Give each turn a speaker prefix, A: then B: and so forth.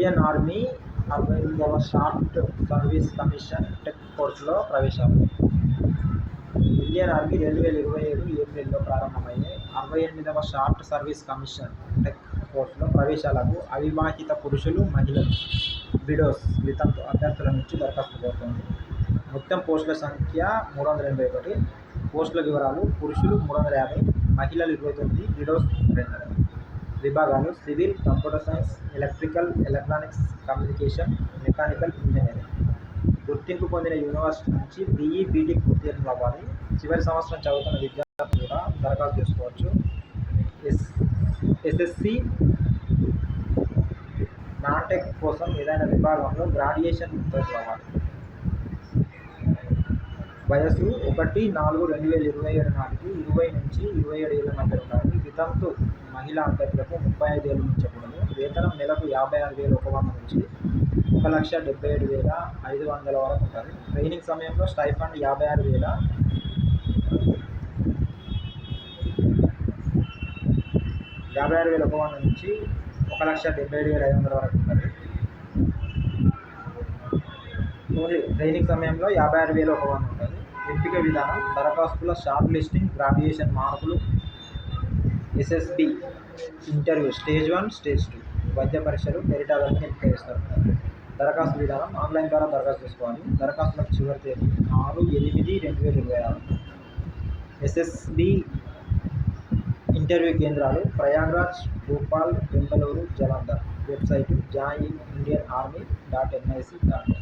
A: Indian army 48వ short service commission tech కోర్సులో ప్రవేశాలు. ఇండియన్ ఆర్మీ 2027 ఏప్రిల్లో ప్రారంభమయ్యే 68వ షార్ట్ సర్వీస్ కమిషన్ టెక్ కోర్సులో ప్రవేశాలకు అవివాహిత పురుషులు, మహిళలు, విడోస్, వితంతు అభ్యర్థుల నుంచి దరఖాస్తు కోరుతోంది. మొత్తం పోస్టుల సంఖ్య 381. పోస్టుల వివరాలు: పురుషులు 350, మహిళలు 29, విడోస్ 2. విభాగాలు: civil, computer science, electrical, electronics, communication, mechanical engineering. గుర్తింపు పొందిన యూనివర్సిటీ నుంచి BE, BTech ఉత్తీర్ణులు అవ్వాలి. చివరి సంవత్సరం చదువుతున్న విద్యార్థులు కూడా దరఖాస్తు చేసుకోవచ్చు. SSC నాన్-టెక్ కోసం ఏదైనా విభాగంలో గ్రాడ్యుయేషన్ ఉత్తీర్ణులు అవ్వాలి. వయసు 1/4/2027 నాటికి 20 నుంచి 27 ఏళ్ల మధ్య ఉండాలి. వితంతు మహిళా అభ్యర్థులకు 35 ఏళ్ల నుంచి కూడదు. వేతనం నెలకు 56,100 నుంచి 1,77,500 వరకు ఉంటుంది. ట్రైనింగ్ సమయంలో స్టైఫండ్ 56,100 నుంచి 1,77,500 వరకు ఉంటుంది. ఓన్లీ ట్రైనింగ్ సమయంలో 56,100 ఉంటుంది. ఎంపిక విధానం: దరఖాస్తుల షార్ట్ లిస్టింగ్, గ్రాడ్యుయేషన్ మార్కులు, SSB ఇంటర్వ్యూ స్టేజ్ 1, స్టేజ్ 2, వైద్య పరీక్షలు, మెరిట్ ఆధారంగా ఎంపిక చేస్తారు. దరఖాస్తు విధానం: ఆన్లైన్ ద్వారా దరఖాస్తు చేసుకోవాలి. దరఖాస్తులకు చివరి తేదీ 6/8/2026. SSB ఇంటర్వ్యూ కేంద్రాలు: ప్రయాగ్రాజ్, భోపాల్, బెంగళూరు, జలంధర్. Website: joinindianarmy.nic.in.